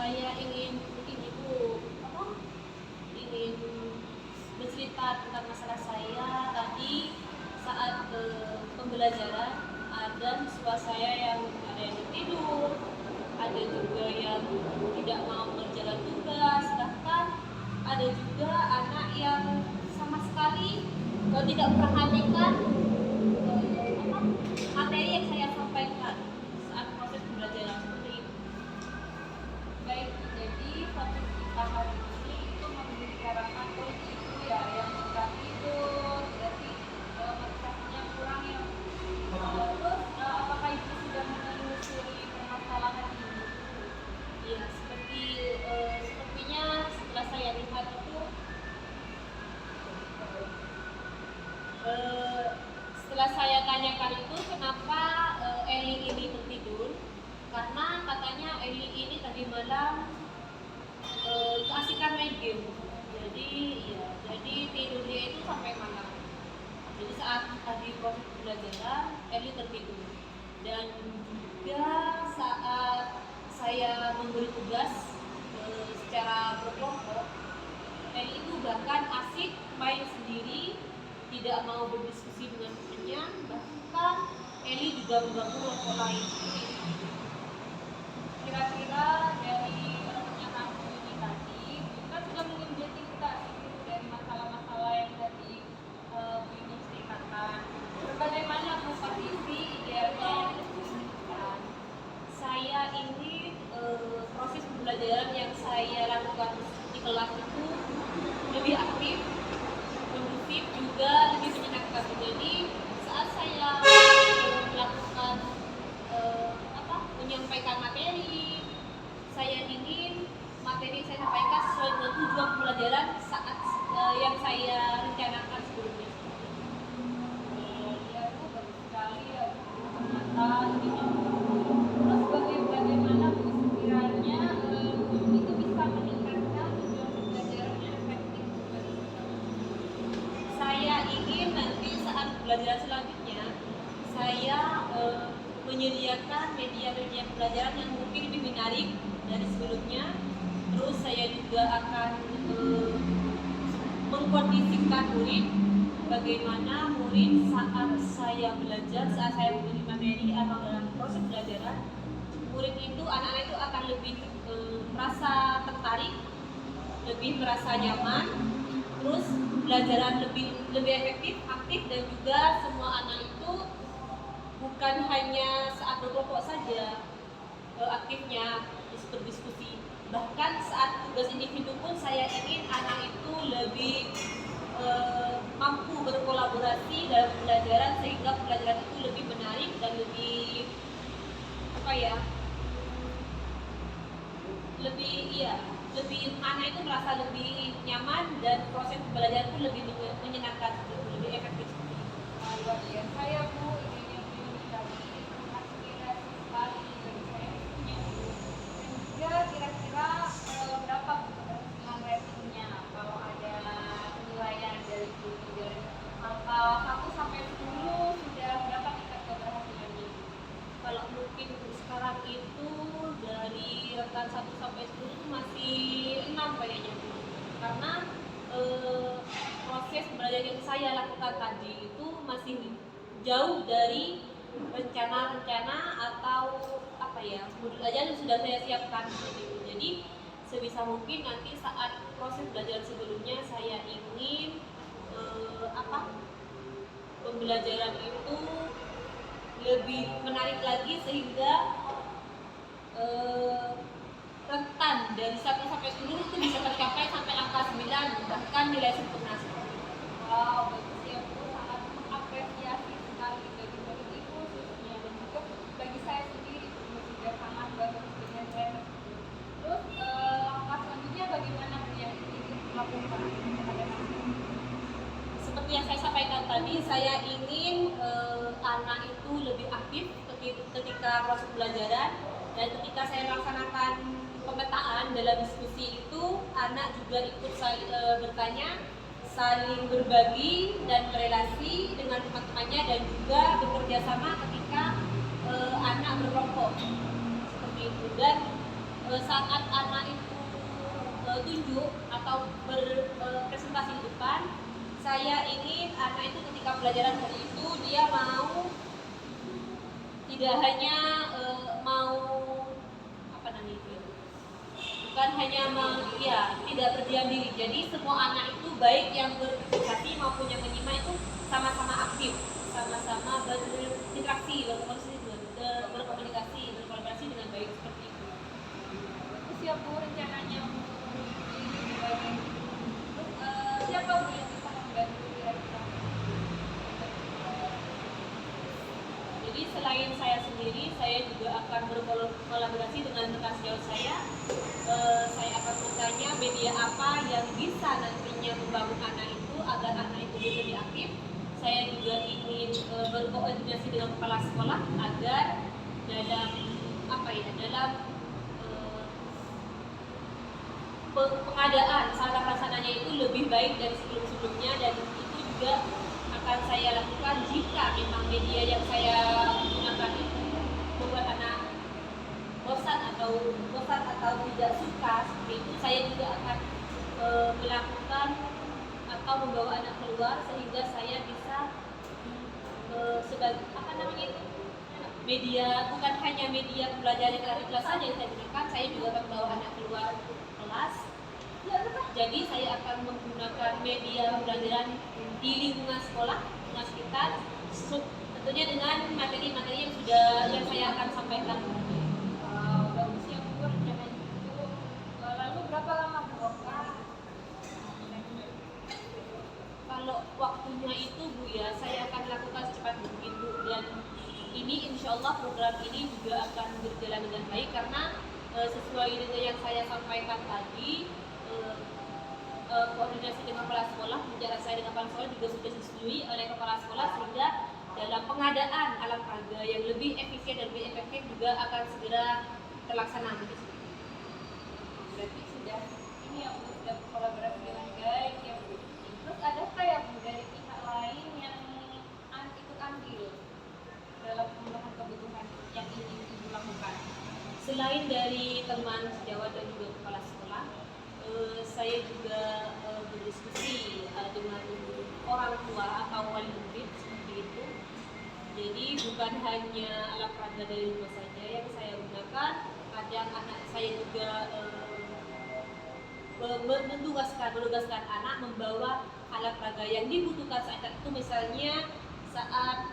saya ingin ini Bu, ingin bercerita tentang masalah saya tadi saat pembelajaran. Ada siswa saya yang ada yang tidur, ada juga yang tidak mau mengerjakan tugas, bahkan ada juga anak yang sama sekali tidak memperhatikan materi yang saya sampaikan saat proses pembelajaran seperti itu. Baik, jadi topik kita hari ini itu membicarakan itu ya yang suka tidur, berarti motivasinya kurang ya. Terus apakah ibu sudah menelusuri permasalahan ini? Ya, sepertinya setelah saya lihat itu setelah saya tanyakan itu kenapa Eli ini tertidur, karena katanya Eli ini tadi malam keasikan main game. Jadi tidurnya itu sampai malam. Jadi saat tadi proses pembelajaran Eli tertidur. Dan juga saat saya memberi tugas secara berkelompok, Eli itu bahkan asik main sendiri, tidak mau berdiskusi dengan temannya, bahkan Eli juga mengganggu kelompok lain. Kira-kira dari pernyataan ini tadi, kita sudah mengidentifikasi dari masalah-masalah yang tadi Bu ini ceritakan. Bagaimana Bu Fatisi idealnya yang diinginkan? Saya ini proses pembelajaran yang saya lakukan di kelas itu lebih aktif, kondusif, juga lebih menyenangkan. Jadi saat saya melakukan menyampaikan materi, saya ingin materi yang saya sampaikan sesuai dengan tujuan pembelajaran saat yang saya rencanakan sebelumnya. Ya Bu, bagus sekali ya Bu, ternyata ini. Terus bagaimana Bu sekiranya itu bisa meningkatkan tujuan pembelajarannya efektif? Saya ingin nanti saat pembelajaran selanjutnya saya menyediakan media-media pembelajaran yang mungkin lebih menarik dari sebelumnya. Terus saya juga akan mengkondisikan murid, bagaimana murid saat saya belajar, saat saya memberi materi atau dalam proses pembelajaran, murid itu, anak-anak itu akan lebih merasa tertarik, lebih merasa nyaman, terus pembelajaran lebih efektif, aktif, dan juga semua anak itu bukan hanya saat berkelompok saja aktifnya berdiskusi, bahkan saat tugas individu pun saya ingin anak itu lebih mampu berkolaborasi dalam pembelajaran sehingga pembelajaran itu lebih menarik dan lebih lebih anak itu merasa lebih nyaman dan proses pembelajaran itu lebih menyenangkan, lebih efektif. Luar biasa ya Bu, idenya Bu tadi aspirasi sekali dari saya punya Bu. Dan juga kira-kira berapa Bu keberhasilan ratingnya kalau ada penilaian dari Bu, dari angka 1 sampai 10 sudah berapa tingkat keberhasilannya? Kalau mungkin sekarang itu dari rentang 1 sampai 10 itu masih 6 kayaknya Bu. Karena proses pembelajaran yang saya lakukan tadi itu masih jauh dari rencana-rencana atau modul aja yang sudah saya siapkan gitu. Jadi sebisa mungkin nanti saat proses belajar sebelumnya saya ingin pembelajaran itu lebih menarik lagi sehingga rentan dari 1 sampai 10 itu bisa tercapai sampai angka 9, bahkan nilai sempurna. Wow, bagus ya Bu, sangat mengapresiasi sekali dari Ibu khususnya, dan juga bagi saya sendiri Bu sudah sangat bagus dengan saya. Terus langkah selanjutnya bagaimana Bu yang ingin dilakukan? Seperti yang saya sampaikan tadi, saya ingin anak itu lebih aktif ketika proses pembelajaran, dan ketika saya melaksanakan pemetaan dalam diskusi itu, anak juga ikut bertanya, saling berbagi dan berelasi dengan teman-temannya, dan juga bekerja sama ketika anak berkelompok seperti itu. Dan saat anak tunjuk atau berpresentasi di depan, saya ingin anak itu ketika pelajaran hari itu dia mau tidak hanya mau apa namanya itu, bukan hanya tidak berdiam diri. Jadi semua anak itu baik yang berpresentasi maupun yang menyimak itu sama-sama aktif, sama-sama berinteraksi, berkomunikasi, berkolaborasi dengan baik seperti itu. Terus ya Bu, rencananya siapa Bu yang bisa membantu kira-kira? Jadi selain saya sendiri, saya juga akan berkolaborasi dengan rekan sejauh saya. Saya akan bertanya media apa yang bisa nantinya membangun anak itu agar anak itu bisa lebih aktif. Saya juga ingin berkoordinasi dengan kepala sekolah agar dalam pengadaan sarana prasarananya itu lebih baik dari sebelum-sebelumnya, dan itu juga akan saya lakukan jika memang media yang saya gunakan itu membuat anak bosan atau tidak suka seperti itu. Saya juga akan melakukan atau membawa anak keluar sehingga saya bisa sebagai media, bukan hanya media pembelajaran dari kelas saja yang saya gunakan, saya juga akan membawa anak keluar kelas. Jadi saya akan menggunakan media pembelajaran di lingkungan sekolah, lingkungan sekitar, tentunya dengan materi-materi yang saya akan sampaikan. Bagus ya Bu, rencananya itu. Lalu berapa lama Bu? Kalau waktunya itu Bu ya, saya akan lakukan secepat mungkin Bu, dan ini insya Allah program ini juga akan berjalan dengan baik karena sesuai dengan yang saya sampaikan tadi, koordinasi dengan kepala sekolah, bicara saya dengan kepala sekolah juga sudah disetujui oleh kepala sekolah, sehingga dalam pengadaan alat peraga yang lebih efisien dan lebih efektif juga akan segera terlaksana. Berarti sudah ini ya Bu, sudah berkolaborasi dengan baik ya Bu. Terus adakah ya Bu dari pihak lain yang ikut andil dalam pemenuhan kebutuhan yang ingin Ibu lakukan? Selain dari teman sejawat dan juga kepala sekolah, saya juga berdiskusi dengan orang tua atau wali murid seperti itu. Jadi bukan hanya alat peraga dari rumah saja yang saya gunakan, kadang anak saya juga menugaskan anak membawa alat peraga yang dibutuhkan saat itu, misalnya saat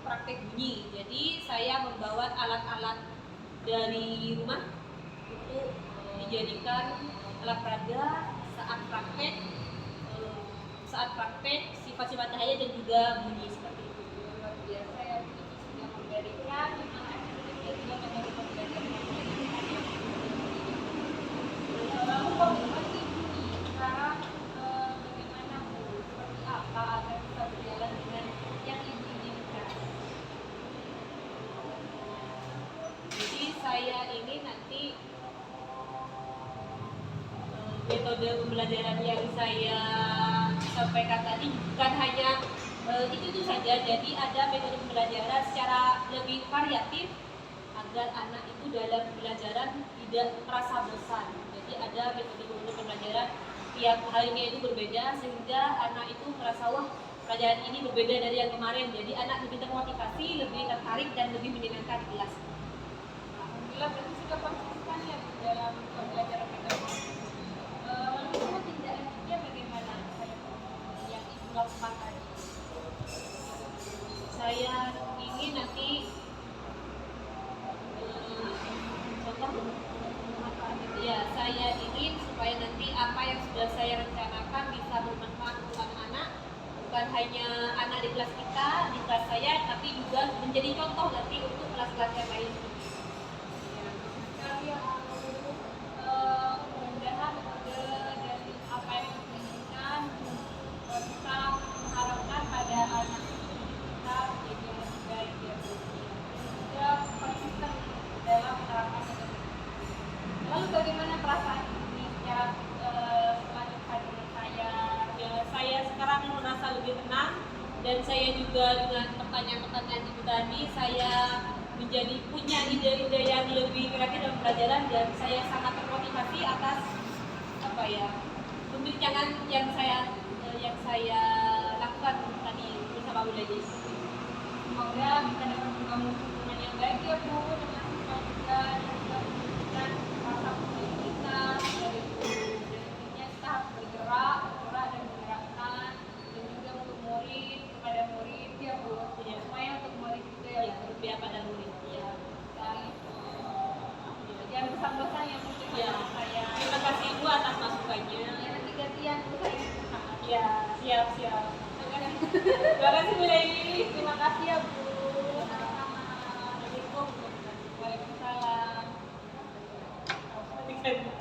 praktek bunyi. Jadi saya membawa alat-alat dari rumah untuk dijadikan alat peraga saat praktek sifat-sifat cahaya dan juga bunyi seperti itu. Luar biasa ya Bu, ini sudah memberikan aktivitas juga metode pembelajaran. Lalu komitmen Ibu nih sekarang bagaimana Bu? Seperti apa agar bisa berjalan dengan yang Ibu inginkan? Jadi saya ini nanti metode pembelajaran yang saya sampaikan tadi bukan hanya itu saja. Jadi ada metode pembelajaran secara lebih variatif agar anak itu dalam pembelajaran tidak merasa bosan. Jadi ada metode pembelajaran tiap harinya itu berbeda sehingga anak itu merasa wah pelajaran ini berbeda dari yang kemarin. Jadi anak lebih termotivasi, lebih tertarik dan lebih menyenangkan di kelas. Alhamdulillah berarti sudah konsisten ya Bu dalam pembelajaran metode. Lalu tindak lanjutnya bagaimana yang Ibu lakukan tadi? Saya ingin nanti saya ingin supaya nanti apa yang sudah saya rencanakan bisa bermanfaat untuk anak-anak, bukan hanya anak di kelas kita, di kelas saya, tapi juga menjadi contoh nanti untuk kelas-kelas yang lain. Sekali ya Bu, mudah-mudahan metode dari apa yang Ibu inginkan bisa mengharapkan pada anak kita menjadi yang lebih baik ya Bu. Juga konsisten dalam menerapkan metode. Lalu bagaimana perasaan ini secara selanjut dengan saya? Ya, saya sekarang merasa lebih tenang, dan saya juga dengan pertanyaan-pertanyaan itu tadi saya menjadi punya ide-ide yang lebih kreatif dalam pelajaran, dan saya sangat termotivasi atas apa ya, pembincangan yang saya lakukan tadi bersama Bu Lady. Semoga bisa dapat membangun hubungan yang baik ya Bu dengan siswa juga, dan rasa peduli kita dari Bu. Dan intinya kita harus bergerak dan menggerakkan, dan juga untuk murid kepada murid ya Bu. Iya. Semuanya untuk murid juga ya Ya, Bu. berpihak pada murid. Ya, dan jangan bosan-bosan ya Bu dengan Ya. saya. Terima kasih Ibu atas masukannya. Ya, nanti gantian Bu saya sangat. Ya, siap. Terima kasih Bu Lady. Terima kasih ya Bu. Sama-sama. Assalamualaikum. Waalaikumsalam. Waalaikumsalam.